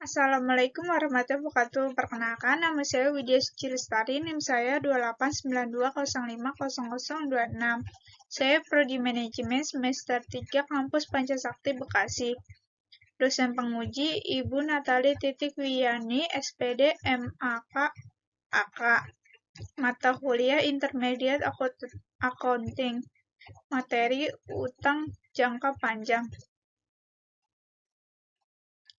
Assalamualaikum warahmatullahi wabarakatuh. Perkenalkan, nama saya Widya Suci Lestari, NIM saya 2892050026. Saya Prodi Manajemen semester 3 Kampus Pancasakti Bekasi. Dosen penguji Ibu Natali Wiyani, SPD MAK AK. Mata kuliah Intermediate Accounting. Materi utang jangka panjang.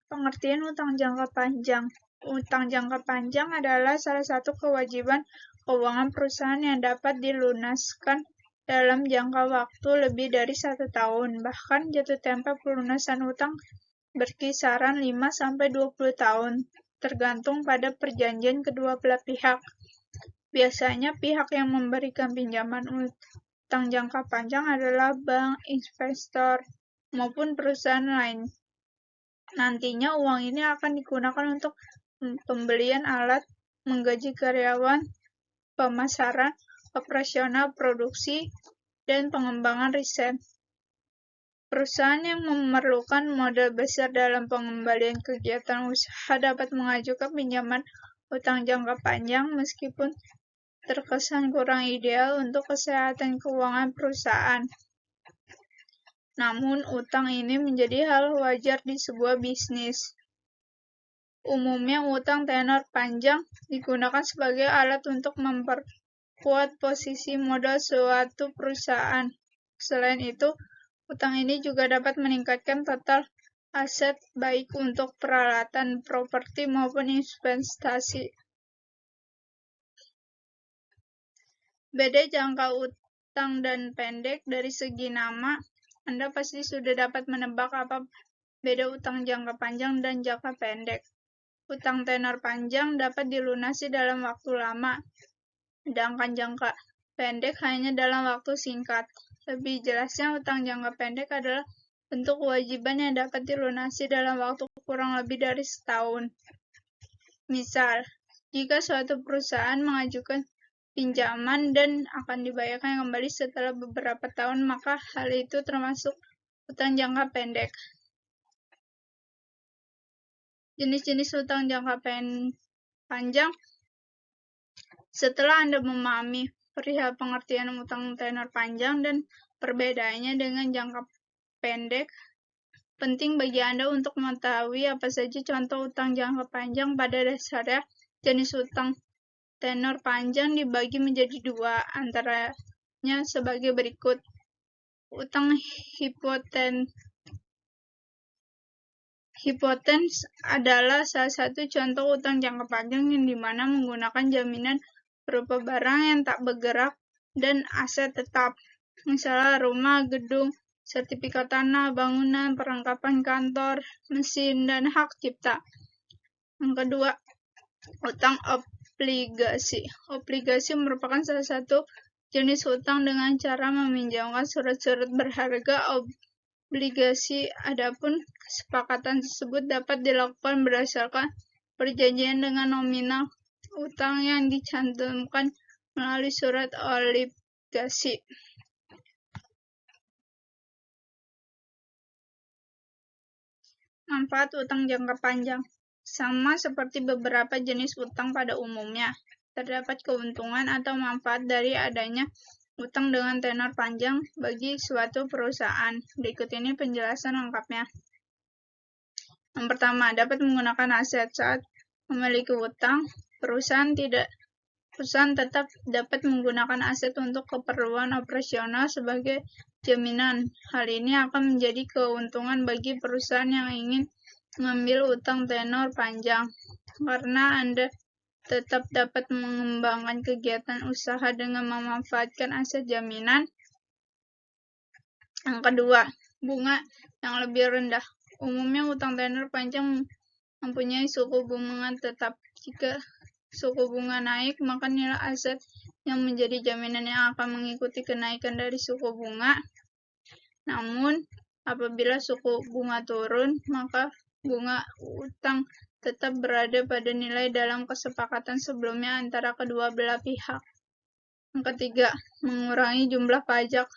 Pengertian utang jangka panjang. Utang jangka panjang adalah salah satu kewajiban keuangan perusahaan yang dapat dilunaskan dalam jangka waktu lebih dari 1 tahun. Bahkan jatuh tempo pelunasan utang berkisaran 5-20 tahun, tergantung pada perjanjian kedua belah pihak. Biasanya pihak yang memberikan pinjaman utang jangka panjang adalah bank, investor, maupun perusahaan lain. Nantinya uang ini akan digunakan untuk pembelian alat, menggaji karyawan, pemasaran, operasional produksi, dan pengembangan riset. Perusahaan yang memerlukan modal besar dalam pengembalian kegiatan usaha dapat mengajukan pinjaman utang jangka panjang meskipun terkesan kurang ideal untuk kesehatan keuangan perusahaan. Namun, utang ini menjadi hal wajar di sebuah bisnis. Umumnya, utang tenor panjang digunakan sebagai alat untuk memperkuat posisi modal suatu perusahaan. Selain itu, utang ini juga dapat meningkatkan total aset baik untuk peralatan, properti, maupun investasi. Beda jangka utang dan pendek. Dari segi nama, Anda pasti sudah dapat menebak apa beda utang jangka panjang dan jangka pendek. Utang tenor panjang dapat dilunasi dalam waktu lama, sedangkan jangka pendek hanya dalam waktu singkat. Lebih jelasnya, utang jangka pendek adalah bentuk kewajiban yang dapat dilunasi dalam waktu kurang lebih dari setahun. Misal, jika suatu perusahaan mengajukan pinjaman dan akan dibayarkan kembali setelah beberapa tahun, maka hal itu termasuk utang jangka pendek. Jenis-jenis utang jangka panjang. Setelah Anda memahami perihal pengertian utang tenor panjang dan perbedaannya dengan jangka pendek, penting bagi Anda untuk mengetahui apa saja contoh utang jangka panjang. Pada dasarnya, jenis utang tenor panjang dibagi menjadi dua, antaranya sebagai berikut. Utang hipotekar adalah salah satu contoh utang jangka panjang yang dimana menggunakan jaminan berupa barang yang tak bergerak dan aset tetap, misalnya rumah, gedung, sertifikat tanah, bangunan, perlengkapan kantor, mesin, dan hak cipta. Yang kedua, utang obligasi. Obligasi merupakan salah satu jenis utang dengan cara meminjamkan surat-surat berharga obligasi. Adapun kesepakatan tersebut dapat dilakukan berdasarkan perjanjian dengan nominal utang yang dicantumkan melalui surat obligasi. Manfaat utang jangka panjang. Sama seperti beberapa jenis utang pada umumnya, terdapat keuntungan atau manfaat dari adanya utang dengan tenor panjang bagi suatu perusahaan. Berikut ini penjelasan lengkapnya. Yang pertama, dapat menggunakan aset. Saat memiliki utang, perusahaan tetap dapat menggunakan aset untuk keperluan operasional sebagai jaminan. Hal ini akan menjadi keuntungan bagi perusahaan yang ingin mengambil utang tenor panjang, karena Anda tetap dapat mengembangkan kegiatan usaha dengan memanfaatkan aset jaminan. Yang kedua, bunga yang lebih rendah. Umumnya utang tenor panjang mempunyai suku bunga tetap. Jika suku bunga naik, maka nilai aset yang menjadi jaminan yang akan mengikuti kenaikan dari suku bunga. Namun, apabila suku bunga turun, maka bunga utang tetap berada pada nilai dalam kesepakatan sebelumnya antara kedua belah pihak. Yang ketiga, mengurangi jumlah pajak.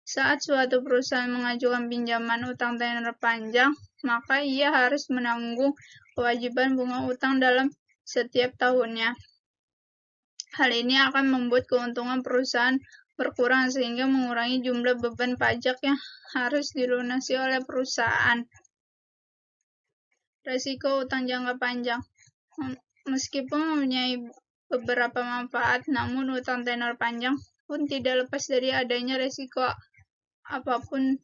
Saat suatu perusahaan mengajukan pinjaman utang tenor panjang, maka ia harus menanggung kewajiban bunga utang dalam setiap tahunnya. Hal ini akan membuat keuntungan perusahaan berkurang sehingga mengurangi jumlah beban pajak yang harus dilunasi oleh perusahaan. Risiko utang jangka panjang. Meskipun mempunyai beberapa manfaat, namun utang tenor panjang pun tidak lepas dari adanya risiko apapun.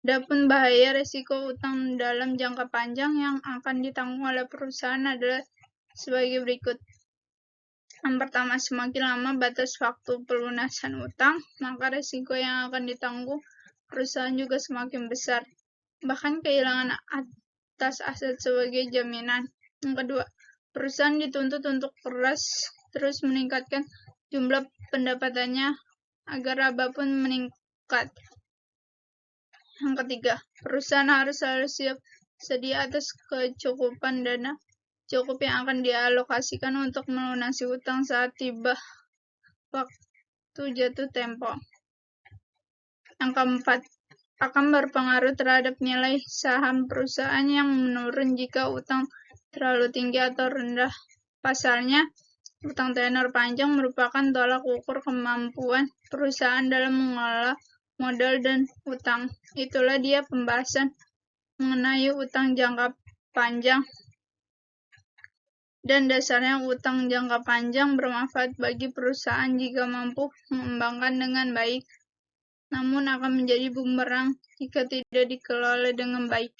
Adapun bahaya risiko utang dalam jangka panjang yang akan ditanggung oleh perusahaan adalah sebagai berikut. Yang pertama, semakin lama batas waktu pelunasan utang, maka risiko yang akan ditanggung perusahaan juga semakin besar, bahkan kehilangan atas aset sebagai jaminan. Yang kedua, perusahaan dituntut untuk terus meningkatkan jumlah pendapatannya agar laba pun meningkat. Yang ketiga, perusahaan harus selalu siap sedia atas kecukupan dana cukup yang akan dialokasikan untuk melunasi utang saat tiba waktu jatuh tempo. Yang keempat, akan berpengaruh terhadap nilai saham perusahaan yang menurun jika utang terlalu tinggi atau rendah. Pasalnya, utang tenor panjang merupakan tolak ukur kemampuan perusahaan dalam mengelola modal dan utang. Itulah dia pembahasan mengenai utang jangka panjang. Dan dasarnya utang jangka panjang bermanfaat bagi perusahaan jika mampu mengembangkan dengan baik, namun akan menjadi bumerang jika tidak dikelola dengan baik.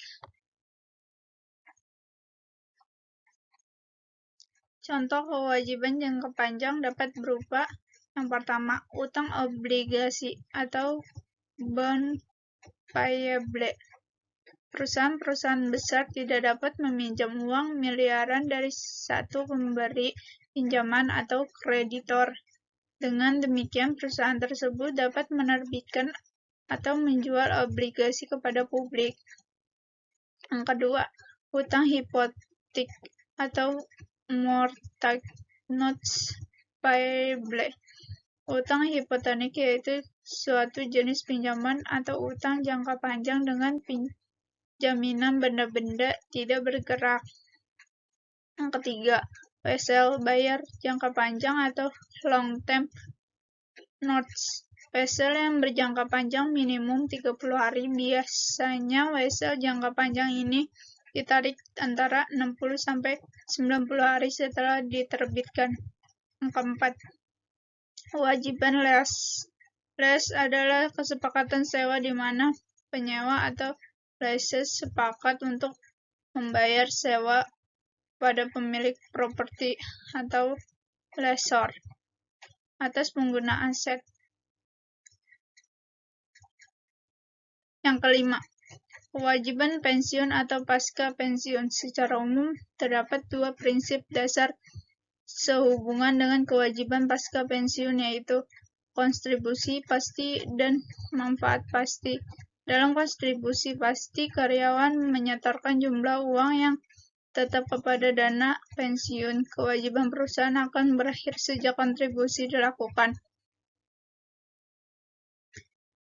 Contoh kewajiban jangka panjang dapat berupa: yang pertama, utang obligasi atau bond payable. Perusahaan-perusahaan besar tidak dapat meminjam uang miliaran dari satu pemberi pinjaman atau kreditor. Dengan demikian, perusahaan tersebut dapat menerbitkan atau menjual obligasi kepada publik. Yang kedua, utang hipotek atau mortgage notes payable. Utang hipotek yaitu suatu jenis pinjaman atau utang jangka panjang dengan jaminan benda-benda tidak bergerak. Yang ketiga, wholesale bayar jangka panjang atau long term notes. Wholesale yang berjangka panjang minimum 30 hari. Biasanya wholesale jangka panjang ini ditarik antara 60 sampai 90 hari setelah diterbitkan. Yang keempat, kewajiban lease. Lease adalah kesepakatan sewa di mana penyewa atau lessee sepakat untuk membayar sewa pada pemilik properti atau lessor atas penggunaan aset. Yang kelima, kewajiban pensiun atau pasca pensiun. Secara umum, terdapat dua prinsip dasar sehubungan dengan kewajiban pasca pensiun, yaitu kontribusi pasti dan manfaat pasti. Dalam kontribusi pasti, karyawan menyetorkan jumlah uang yang tetap kepada dana pensiun. Kewajiban perusahaan akan berakhir sejak kontribusi dilakukan.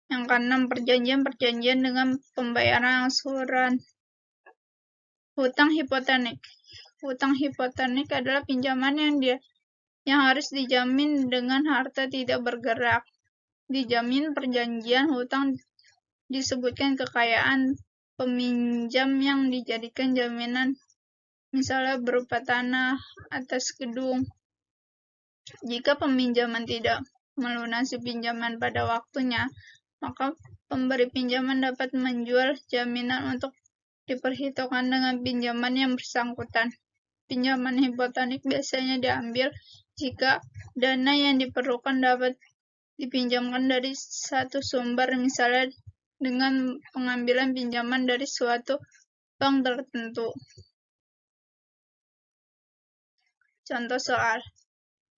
Yang keenam, perjanjian dengan pembayaran angsuran. Hutang hipotek. Hutang hipotek adalah pinjaman yang harus dijamin dengan harta tidak bergerak. Dijamin perjanjian hutang disebutkan kekayaan peminjam yang dijadikan jaminan, misalnya berupa tanah atas gedung. Jika peminjaman tidak melunasi pinjaman pada waktunya, maka pemberi pinjaman dapat menjual jaminan untuk diperhitungkan dengan pinjaman yang bersangkutan. Pinjaman hipotek biasanya diambil jika dana yang diperlukan dapat dipinjamkan dari satu sumber, misalnya dengan pengambilan pinjaman dari suatu bank tertentu. Contoh soal.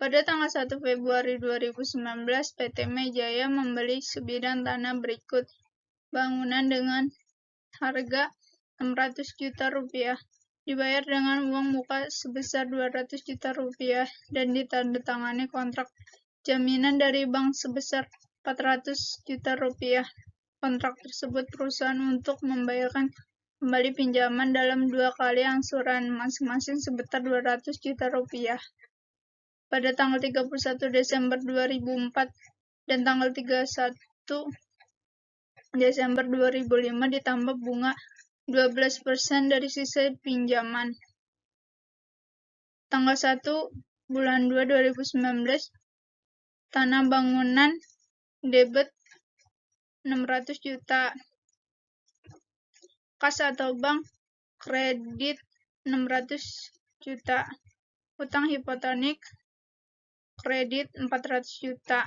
Pada tanggal 1 Februari 2019, PT Mejaya membeli sebidang tanah berikut bangunan dengan harga Rp600 juta, dibayar dengan uang muka sebesar Rp200 juta, dan ditandatangani kontrak jaminan dari bank sebesar Rp400 juta. kontrak tersebut perusahaan untuk membayarkan kembali pinjaman dalam 2 kali angsuran masing-masing sebesar 200 juta rupiah. Pada tanggal 31 Desember 2004 dan tanggal 31 Desember 2005 ditambah bunga 12% dari sisa pinjaman. Tanggal 1 bulan 2 2019, tanah bangunan debit 600 juta. Kas atau bank kredit 600 juta. Utang hipotetik kredit 400 juta.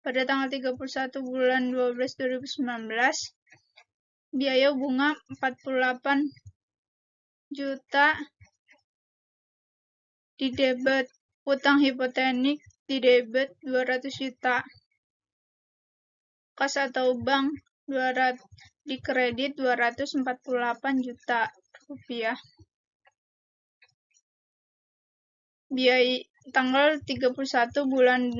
Pada tanggal 31 bulan 12 2019, biaya bunga 48 juta di debit, utang hipotetik di debit 200 juta. Kas atau bank 200 di kredit 248 juta rupiah. Biaya tanggal 31 bulan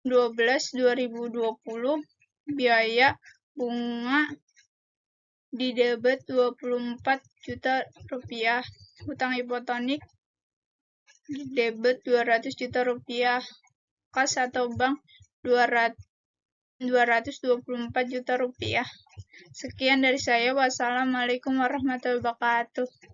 12 2020, biaya bunga di debit 24 juta rupiah. Utang hipotetik di debit 200 juta rupiah. Kas atau bank 224 juta rupiah. Sekian dari saya. Wassalamualaikum warahmatullahi wabarakatuh.